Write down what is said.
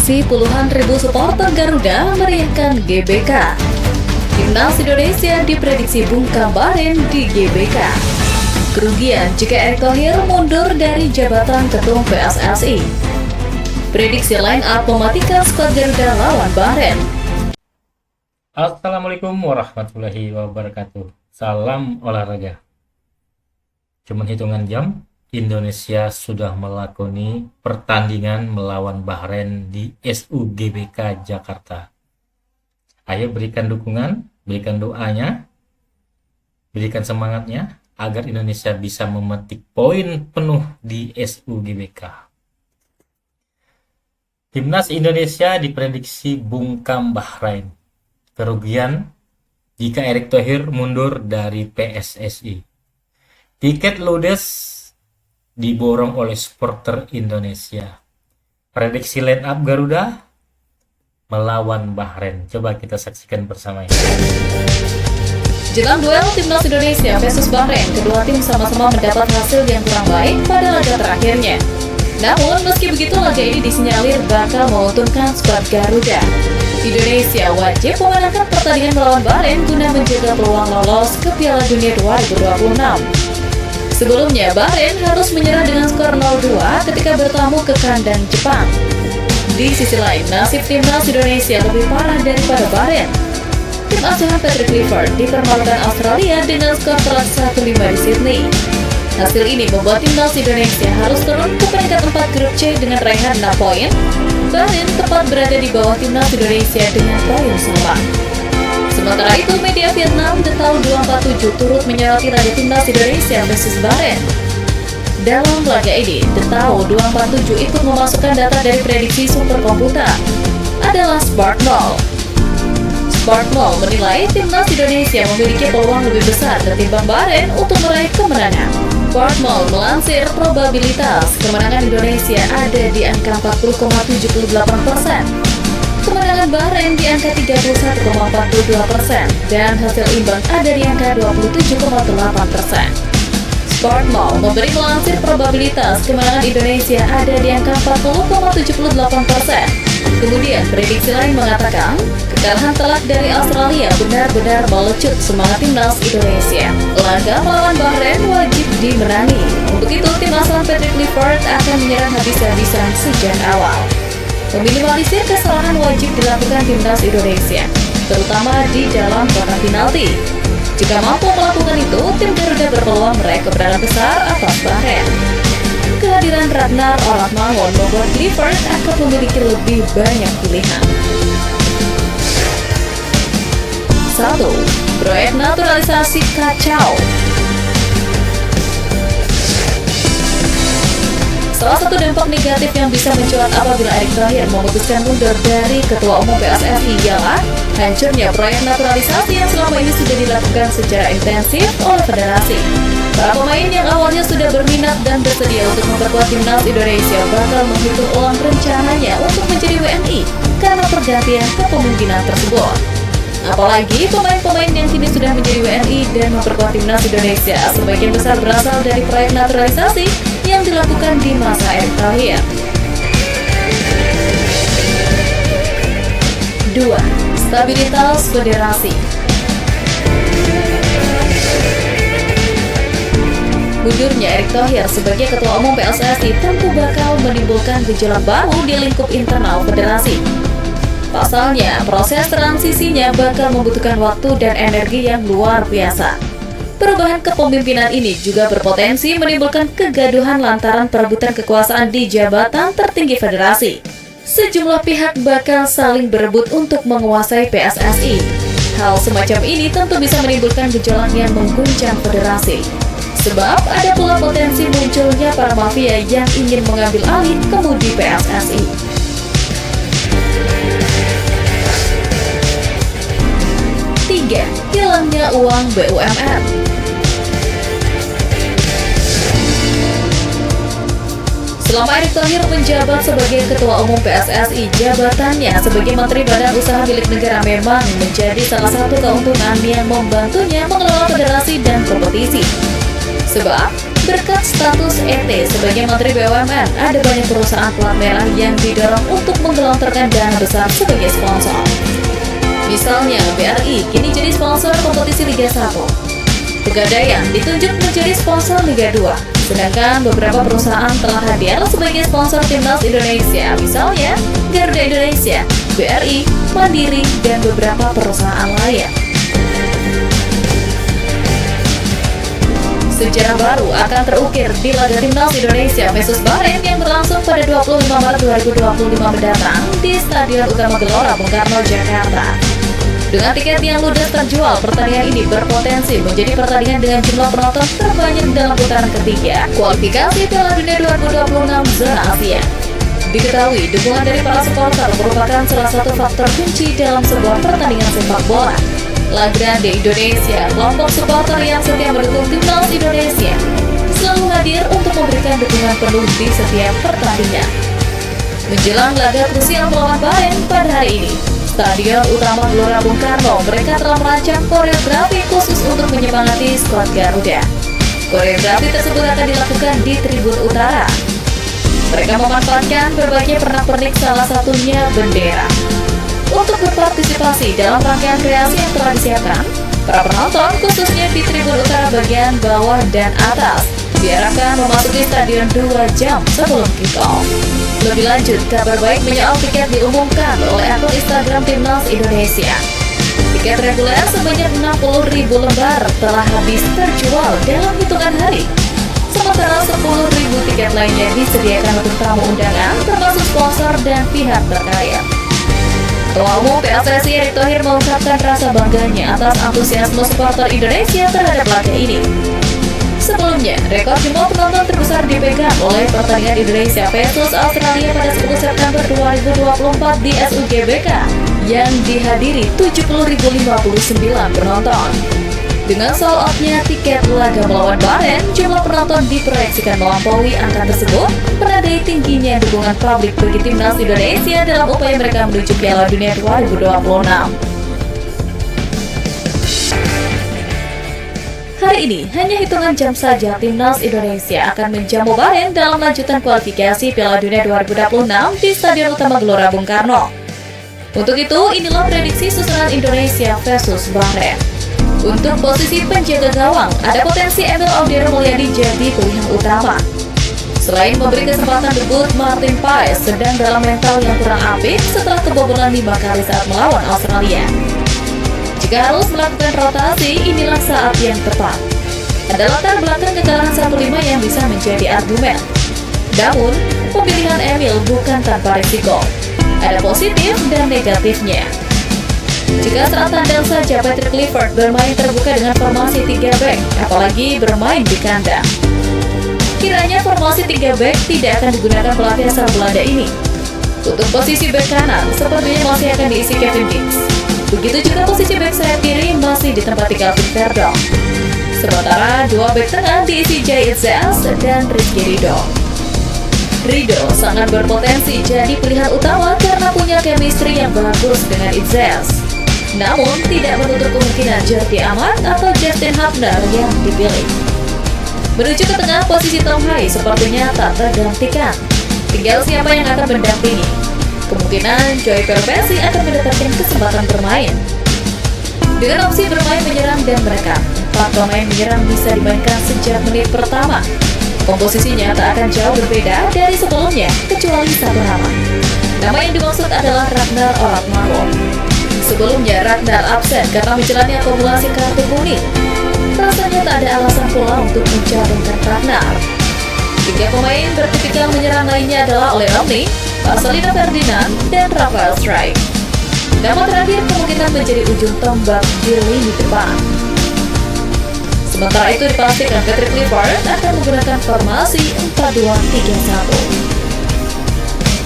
Aksi puluhan ribu supporter Garuda meriahkan GBK. Timnas Indonesia diprediksi bungkam Bahrain di GBK. Kerugian jika Erick Thohir mundur dari jabatan Ketum PSSI. Prediksi line up mematikan skuad Garuda lawan Bahrain. Assalamualaikum warahmatullahi wabarakatuh. Salam olahraga. Cuman hitungan jam, Indonesia sudah melakoni pertandingan melawan Bahrain di SUGBK Jakarta. Ayo berikan dukungan, berikan doanya, berikan semangatnya agar Indonesia bisa memetik poin penuh di SUGBK. Timnas Indonesia diprediksi bungkam Bahrain. Kerugian jika Erick Thohir mundur dari PSSI. Tiket ludes diborong oleh supporter Indonesia. Prediksi line up Garuda melawan Bahrain. Coba kita saksikan bersama ini. Jelang duel Timnas Indonesia versus Bahrain, kedua tim sama-sama mendapat hasil yang kurang baik pada laga terakhirnya. Namun, meski begitu, laga ini disinyalir bakal menguntungkan skuad Garuda. Indonesia wajib memenangkan pertandingan melawan Bahrain guna menjaga peluang lolos ke Piala Dunia 2026. Sebelumnya, Bahrain harus menyerah dengan skor 0-2 ketika bertamu ke kandang Jepang. Di sisi lain, nasib Timnas Indonesia lebih parah daripada Bahrain. Tim asuhan Patrick Clifford dipermalukan Australia dengan skor telak 1-5 di Sydney. Hasil ini membuat Timnas Indonesia harus turun ke peringkat 4 grup C dengan raihan 6 poin. Bahrain tepat berada di bawah Timnas Indonesia dengan poin sama. Sementara itu, media Vietnam The Tau 247 turut menyoroti laga Timnas Indonesia versus Bahrain. Dalam laga ini, The Tau 247 ikut memasukkan data dari prediksi superkomputer adalah Sparknoll. Sparknoll menilai Timnas Indonesia memiliki peluang lebih besar ketimbang Bahrain untuk meraih kemenangan. Sparknoll melansir probabilitas kemenangan Indonesia ada di angka 40,78%. Kemenangan Bahrain di angka 31,42% dan hasil imbang ada di angka 27,8%. Sparknoll memberi melansir probabilitas kemenangan Indonesia ada di angka 40,78%. Kemudian prediksi lain mengatakan kekalahan telak dari Australia benar-benar melecut semangat Timnas Indonesia. Laga melawan Bahrain wajib dimenangi. Untuk itu, tim asuhan Patrick Clifford akan menyerang habis-habisan sejak awal. Meminimalisir kesalahan wajib dilakukan Timnas Indonesia, terutama di dalam kotak penalti. Jika mampu melakukan itu, tim Garuda berpeluang meraih kemenangan besar atas Bahrain. Kehadiran Ragnar Oratmangun membuat Clifford akan memiliki lebih banyak pilihan. 1. Proyek naturalisasi kacau. Salah satu dampak negatif yang bisa mencuat apabila Erick Thohir memutuskan mundur dari Ketua Umum PSSI ialah hancurnya proyek naturalisasi yang selama ini sudah dilakukan secara intensif oleh federasi. Para pemain yang awalnya sudah berminat dan bersedia untuk memperkuat Timnas Indonesia bakal menghitung ulang rencananya untuk menjadi WNI karena pergantian kepemimpinan tersebut. Apalagi pemain-pemain yang kini sudah menjadi WNI dan memperkuat Timnas Indonesia sebagian besar berasal dari proyek naturalisasi yang dilakukan di masa Erick Thohir. 2. Stabilitas federasi. Mundurnya Erick Thohir sebagai Ketua Umum PSSI tentu bakal menimbulkan gejolak baru di lingkup internal federasi. Pasalnya, proses transisinya bakal membutuhkan waktu dan energi yang luar biasa. Perubahan kepemimpinan ini juga berpotensi menimbulkan kegaduhan lantaran perebutan kekuasaan di jabatan tertinggi federasi. Sejumlah pihak bakal saling berebut untuk menguasai PSSI. Hal semacam ini tentu bisa menimbulkan gejolak yang mengguncang federasi. Sebab ada pula potensi munculnya para mafia yang ingin mengambil alih kemudi PSSI. 3. Hilangnya uang BUMN. Selama Erick Thohir menjabat sebagai Ketua Umum PSSI, jabatannya sebagai Menteri Badan Usaha Milik Negara memang menjadi salah satu keuntungan yang membantunya mengelola federasi dan kompetisi. Sebab Berkat status ET sebagai Menteri BUMN, ada banyak perusahaan plat merah yang didorong untuk menggelontorkan dana besar sebagai sponsor. Misalnya, BRI kini jadi sponsor kompetisi Liga 1. Pegadaian ditunjuk menjadi sponsor Liga 2. Sedangkan beberapa perusahaan telah hadir sebagai sponsor Timnas Indonesia, misalnya Garuda Indonesia, BRI, Mandiri, dan beberapa perusahaan lain. Sejarah baru akan terukir di laga Timnas Indonesia versus Bahrain yang berlangsung pada 25 Maret 2025 mendatang di Stadion Utama Gelora Bung Karno, Jakarta. Dengan tiket yang ludes terjual, pertandingan ini berpotensi menjadi pertandingan dengan jumlah penonton terbanyak dalam putaran ketiga kualifikasi Piala Dunia 2026 zona Asia. Diketahui, dukungan dari para supporter merupakan salah satu faktor kunci dalam sebuah pertandingan sepak bola. La Grande Indonesia, kelompok supporter yang setia mendukung Timnas Indonesia, selalu hadir untuk memberikan dukungan penuh di setiap pertandingan. Menjelang laga krusial melawan Bahrain pada hari ini, Stadion Utama Gelora Bung Karno, mereka telah merancang koreografi khusus untuk menyemangati skuad Garuda. Koreografi tersebut akan dilakukan di Tribun Utara. Mereka memanfaatkan berbagai pernak-pernik, salah satunya bendera. Untuk berpartisipasi dalam rangkaian kreasi yang telah disiapkan, para penonton khususnya di Tribun Utara bagian bawah dan atas diharapkan memasuki stadion 2 jam sebelum kick-off. Lebih lanjut, kabar baik menyoal tiket diumumkan oleh akun Instagram Timnas Indonesia. Tiket reguler sebanyak 60.000 lembar telah habis terjual dalam hitungan hari. Sementara 10.000 tiket lainnya disediakan untuk tamu undangan termasuk sponsor dan pihak terkait. Ketua Umum PSSI Erick Thohir mengungkapkan rasa bangganya atas antusiasme supporter Indonesia terhadap laga ini. Sebelumnya, rekor jumlah penonton terbesar dipegang oleh pertandingan Indonesia versus Australia pada 10 September 2024 di SUGBK yang dihadiri 70.059 penonton. Dengan sold out-nya tiket laga melawan Bahrain, jumlah penonton diproyeksikan melampaui angka tersebut, menandai tingginya dukungan publik bagi Timnas Indonesia dalam upaya mereka menuju Piala Dunia 2026. Hari ini, hanya hitungan jam saja Timnas Indonesia akan menjamu Bahrain dalam lanjutan kualifikasi Piala Dunia 2026 di Stadion Utama Gelora Bung Karno. Untuk itu, inilah prediksi susunan Indonesia versus Bahrain. Untuk posisi penjaga gawang, ada potensi Emil Audero Mulyadi jadi pilihan utama. Selain memberi kesempatan debut, Martin Paes sedang dalam mental yang kurang apik setelah kebobolan 5 kali saat melawan Australia. Jika harus melakukan rotasi, inilah saat yang tepat. Ada latar belakang kekalahan 1-5 yang bisa menjadi argumen. Namun, pemilihan Emil bukan tanpa risiko. Ada positif dan negatifnya. Jika saat tandang saja Patrick Clifford bermain terbuka dengan formasi 3 back, apalagi bermain di kandang. Kiranya formasi 3 back tidak akan digunakan pelatih asal Belanda ini. Untuk posisi back kanan, sepertinya masih akan diisi Kevin Dix. Begitu juga posisi back sayap kiri masih ditempati Calvin Verdong. Sementara 2 back tengah diisi Jay Itzels dan Rizky Ridho. Ridho sangat berpotensi jadi pilihan utama karena punya chemistry yang bagus dengan Itzels. Namun, tidak menutup kemungkinan Jordi Amat atau Justin Hubner yang dipilih. Menuju ke tengah, posisi Tom Hai sepertinya tak tergantikan. Tinggal siapa yang akan mendampingi. Kemungkinan Joey Perpesi akan mendapatkan kesempatan bermain. Dengan opsi bermain menyerang dan menekan, 4 pemain menyerang bisa dimainkan sejak menit pertama. Komposisinya tak akan jauh berbeda dari sebelumnya, kecuali satu nama. Nama yang dimaksud adalah Ragnar Oragmark. Sebelumnya Ragnar absen karena menjalani akumulasi kartu kuning. Rasanya tak ada alasan pula untuk mencadangkan Ragnar. 3 pemain bertipikal menyerang lainnya adalah Ole Omni, Marcelino Ferdinand, dan Rafael Strike. Nama terakhir kemungkinan menjadi ujung tombak di lini depan. Sementara itu dipastikan Patrick Clifford akan menggunakan formasi 4-2-3-1.